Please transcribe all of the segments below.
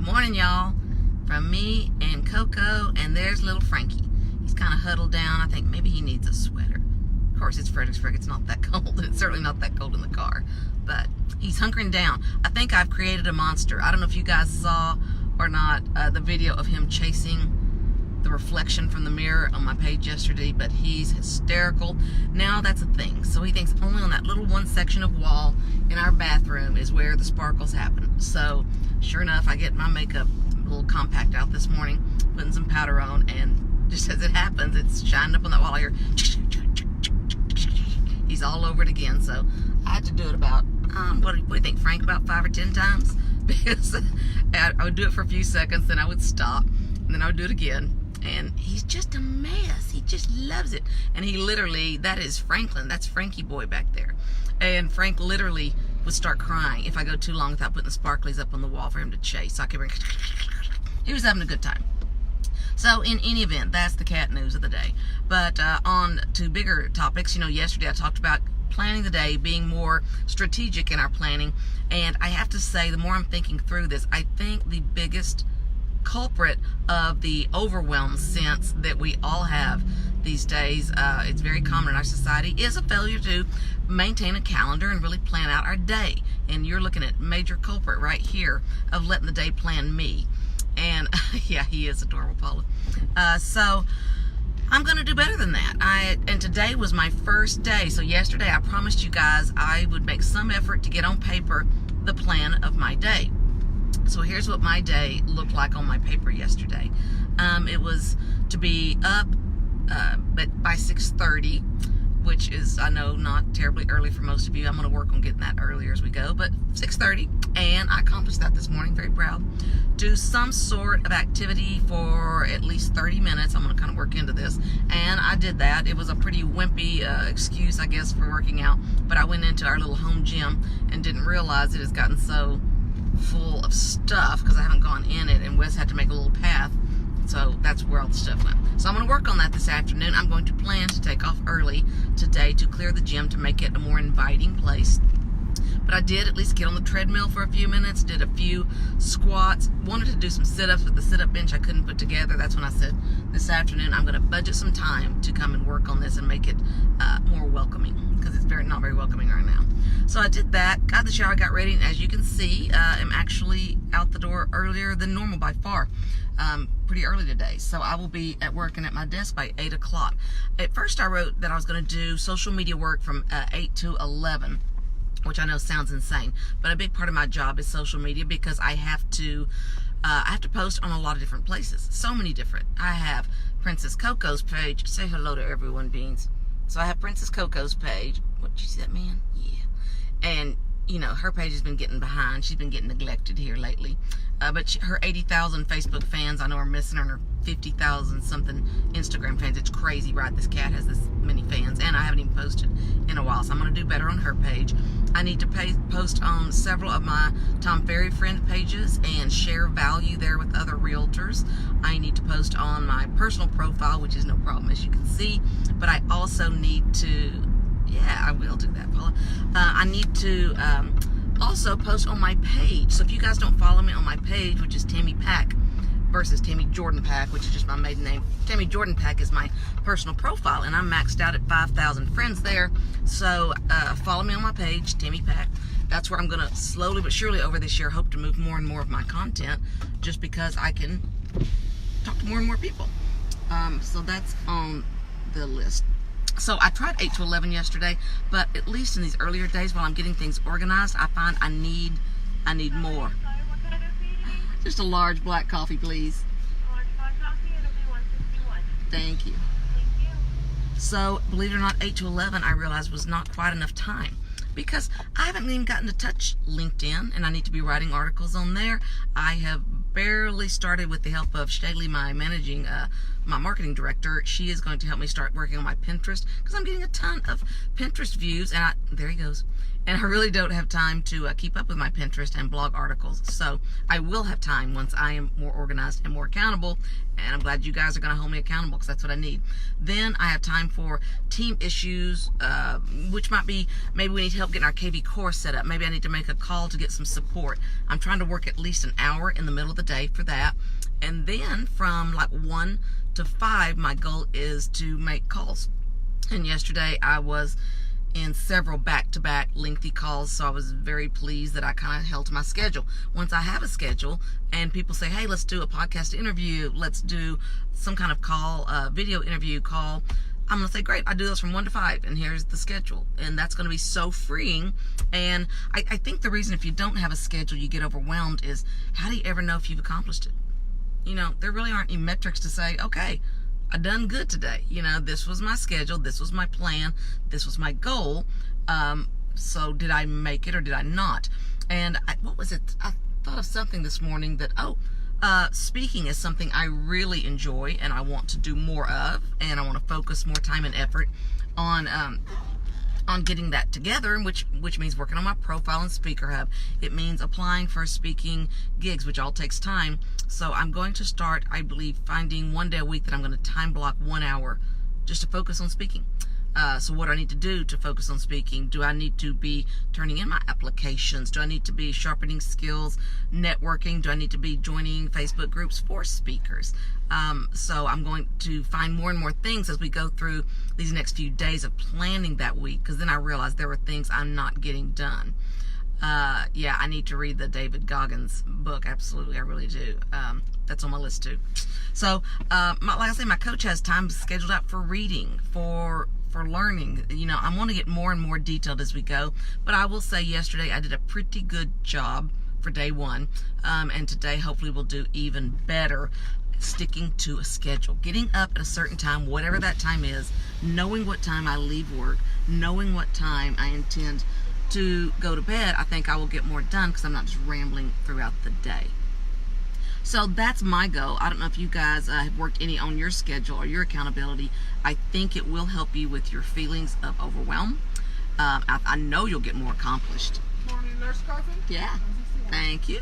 morning, y'all. From me and Coco, and there's little Frankie. He's kind of huddled down. I think maybe he needs a sweater. Of course, it's Fredericksburg. It's not that cold, and it's certainly not that cold in the car. But he's hunkering down. I think I've created a monster. I don't know if you guys saw or not the video of him chasing the reflection from the mirror on my page yesterday, but he's hysterical. Now that's a thing. So he thinks only on that little one section of wall in our bathroom is where the sparkles happen. So sure enough, I get my makeup a little compact out this morning, putting some powder on, and just as it happens, it's shining up on that wall. I hear he's all over it again. So I had to do it about what do you think, Frank, about 5 or 10 times? Because I would do it for a few seconds, then I would stop, and then I would do it again. And he's just a mess. He just loves it. And he literally, that is Franklin. That's Frankie boy back there. And Frank literally would start crying if I go too long without putting the sparklies up on the wall for him to chase. So I could bring. He was having a good time. So in any event, that's the cat news of the day. But on to bigger topics. You know, yesterday I talked about planning the day, being more strategic in our planning. And I have to say, the more I'm thinking through this, I think the biggest culprit of the overwhelm sense that we all have these days, it's very common in our society, is a failure to maintain a calendar and really plan out our day. And you're looking at major culprit right here of letting the day plan me. And yeah, he is adorable, Paula. So I'm going to do better than that. And today was my first day. So yesterday I promised you guys I would make some effort to get on paper the plan of my day. So here's what my day looked like on my paper yesterday. It was to be up by 6:30, which is, I know, not terribly early for most of you. I'm going to work on getting that earlier as we go, but 6:30, and I accomplished that this morning, very proud. Do some sort of activity for at least 30 minutes. I'm going to kind of work into this, and I did that. It was a pretty wimpy excuse, I guess, for working out, but I went into our little home gym and didn't realize it has gotten so full of stuff because I haven't gone in it, and Wes had to make a little path, so that's where all the stuff went. So I'm going to work on that this afternoon. I'm going to plan to take off early today to clear the gym to make it a more inviting place. But I did at least get on the treadmill for a few minutes, did a few squats, wanted to do some sit-ups, but the sit-up bench I couldn't put together. That's when I said this afternoon I'm going to budget some time to come and work on this and make it more welcoming, because it's not very welcoming right now. So I did that, got in the shower, got ready, and as you can see, I'm actually out the door earlier than normal by far. Pretty early today, so I will be at work and at my desk by 8 o'clock. At first I wrote that I was going to do social media work from 8 to 11, which I know sounds insane, but a big part of my job is social media because I have to post on a lot of different places, so many different. I have Princess Coco's page. Say hello to everyone, Beans. So I have Princess Coco's page. What, you see that, man? Yeah. And you know, her page has been getting behind. She's been getting neglected here lately. But her 80,000 Facebook fans, I know, are missing her, and her 50,000 something Instagram fans. It's crazy, right? This cat has this many fans, and I haven't even posted in a while, so I'm going to do better on her page. I need to post on several of my Tom Ferry friend pages and share value there with other realtors. I need to post on my personal profile, which is no problem, as you can see, but I also need to, yeah, I will do that, Paula. I need to also post on my page. So if you guys don't follow me on my page, which is Tammy Pack versus Tammy Jordan Pack, which is just my maiden name. Tammy Jordan Pack is my personal profile, and I'm maxed out at 5,000 friends there. So follow me on my page, Tammy Pack. That's where I'm going to slowly but surely over this year hope to move more and more of my content, just because I can talk to more and more people. So that's on the list. So I tried 8 to 11 yesterday, but at least in these earlier days while I'm getting things organized, I find I need more. Just a large black coffee, please. Large black coffee, it'll be $1.61. Thank you. Thank you. So, believe it or not, 8 to 11 I realized was not quite enough time, because I haven't even gotten to touch LinkedIn, and I need to be writing articles on there. I have barely started with the help of Shaley, my marketing director. She is going to help me start working on my Pinterest, because I'm getting a ton of Pinterest views, and there he goes. And I really don't have time to keep up with my Pinterest and blog articles. So I will have time once I am more organized and more accountable. And I'm glad you guys are going to hold me accountable, because that's what I need. Then I have time for team issues, which might be maybe we need help getting our KV course set up. Maybe I need to make a call to get some support. I'm trying to work at least an hour in the middle of the day for that. And then from like 1 to 5, my goal is to make calls. And yesterday I was in several back-to-back lengthy calls, so I was very pleased that I kind of held to my schedule. Once I have a schedule and people say, hey, let's do a podcast interview, let's do some kind of call, video interview call, I'm going to say, great, I do those from 1 to 5, and here's the schedule. And that's going to be so freeing. And I think the reason if you don't have a schedule, you get overwhelmed is, how do you ever know if you've accomplished it? You know, there really aren't any metrics to say, okay, I done good today. You know, this was my schedule, this was my plan, this was my goal. So did I make it or did I not? And what was it? I thought of something this morning that, speaking is something I really enjoy and I want to do more of, and I want to focus more time and effort on getting that together, which means working on my profile and Speaker Hub. It means applying for speaking gigs, which all takes time. So I'm going to start, I believe, finding 1 day a week that I'm going to time block 1 hour just to focus on speaking. So what do I need to do to focus on speaking? Do I need to be turning in my applications? Do I need to be sharpening skills, networking? Do I need to be joining Facebook groups for speakers? So I'm going to find more and more things as we go through these next few days of planning that week, because then I realized there were things I'm not getting done. Yeah, I need to read the David Goggins book. Absolutely, I really do. That's on my list too. So, like I say, my coach has time scheduled out for reading, for learning. You know, I want to get more and more detailed as we go. But I will say, yesterday I did a pretty good job for day 1, and today hopefully we'll do even better. Sticking to a schedule, getting up at a certain time, whatever that time is, knowing what time I leave work, knowing what time I intend to go to bed. I think I will get more done because I'm not just rambling throughout the day. So that's my goal. I don't know if you guys have worked any on your schedule or your accountability. I think it will help you with your feelings of overwhelm. I know you'll get more accomplished. Morning, Nurse Carpenter. Yeah, thank you.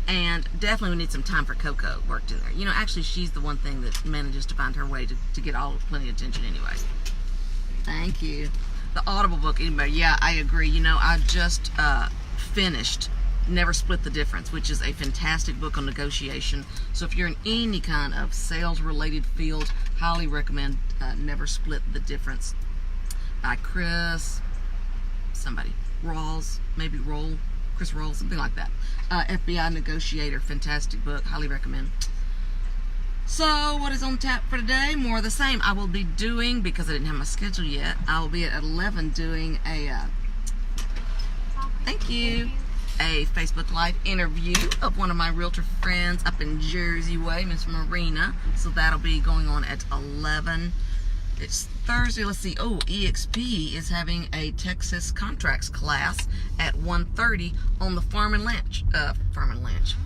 And definitely we need some time for Coco worked in there. You know, actually she's the one thing that manages to find her way to get plenty of attention anyway. Thank you. The Audible book, anybody? Yeah, I agree. You know, I just finished Never Split the Difference, which is a fantastic book on negotiation. So if you're in any kind of sales related field, highly recommend Never Split the Difference by Chris Roll, something like that. FBI Negotiator, fantastic book, highly recommend. So what is on tap for today? More of the same. I will be doing, because I didn't have my schedule yet, I will be at 11 doing a thank you, a Facebook Live interview of one of my realtor friends up in Jersey Way, Miss Marina. So that'll be going on at 11. It's Thursday. Let's see. Oh, EXP is having a Texas contracts class at 1:30 on the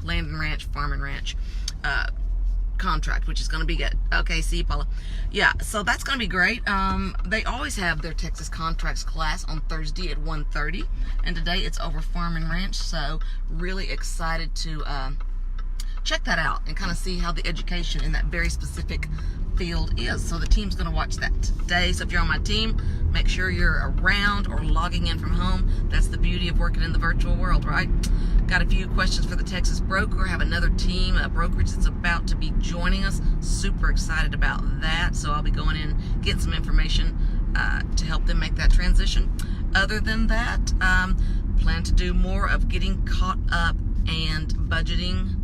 Land and Ranch contract, which is going to be good. Okay, see you, Paula. Yeah, so that's going to be great. They always have their Texas contracts class on Thursday at 1:30, and today it's over Farm and Ranch. So really excited to check that out and kind of see how the education in that very specific field is. So the team's going to watch that today. So if you're on my team, make sure you're around or logging in from home. That's the beauty of working in the virtual world, right? Got a few questions for the Texas broker. Have another team, a brokerage that's about to be joining us. Super excited about that. So I'll be going in, getting some information to help them make that transition. Other than that, plan to do more of getting caught up and budgeting.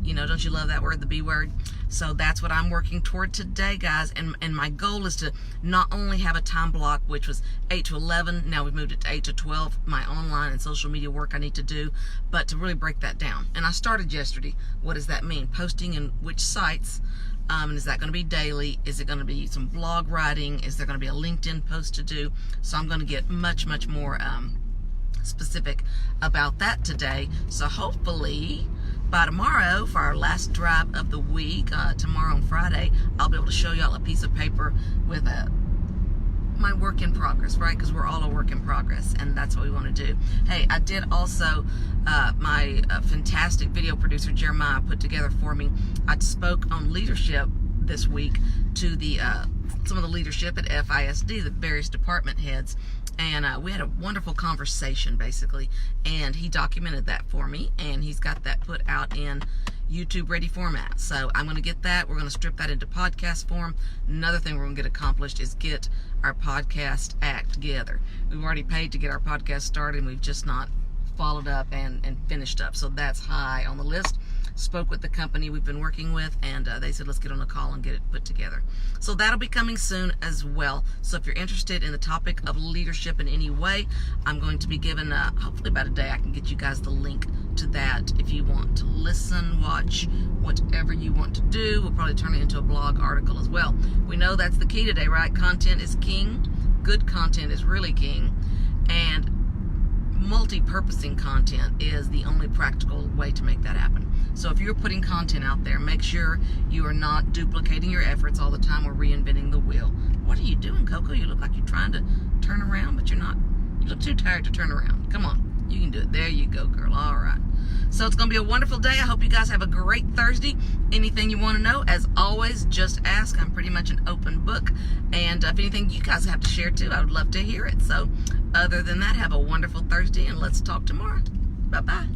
You know, don't you love that word, the B word? So that's what I'm working toward today, guys. And my goal is to not only have a time block, which was 8 to 11. Now we've moved it to 8 to 12, my online and social media work I need to do, but to really break that down. And I started yesterday. What does that mean? Posting in which sites? And is that going to be daily? Is it going to be some blog writing? Is there going to be a LinkedIn post to do? So I'm going to get much more specific about that today. So hopefully by tomorrow, for our last drive of the week, tomorrow on Friday, I'll be able to show y'all a piece of paper with my work in progress, right? Because we're all a work in progress, and that's what we want to do. Hey, I did also, my fantastic video producer Jeremiah put together for me. I spoke on leadership this week to the some of the leadership at FISD, the various department heads, and we had a wonderful conversation basically, and he documented that for me, and he's got that put out in YouTube ready format. So I'm going to get that. We're going to strip that into podcast form. Another thing we're going to get accomplished is get our podcast act together. We've already paid to get our podcast started, and we've just not followed up and finished up. So that's high on the list. Spoke with the company we've been working with, and they said let's get on a call and get it put together. So that'll be coming soon as well. So if you're interested in the topic of leadership in any way, I'm going to be given hopefully about a day I can get you guys the link to that if you want to listen, watch, whatever you want to do. We'll probably turn it into a blog article as well. We know that's the key today, right? Content is king. Good content is really king, and multi-purposing content is the only practical way to make that happen. So if you're putting content out there, make sure you are not duplicating your efforts all the time or reinventing the wheel. What are you doing, Coco? You look like you're trying to turn around, but you're not. You look too tired to turn around. Come on. You can do it. There you go, girl. All right. So it's going to be a wonderful day. I hope you guys have a great Thursday. Anything you want to know, as always, just ask. I'm pretty much an open book. And if anything you guys have to share too, I would love to hear it. So other than that, have a wonderful Thursday, and let's talk tomorrow. Bye-bye.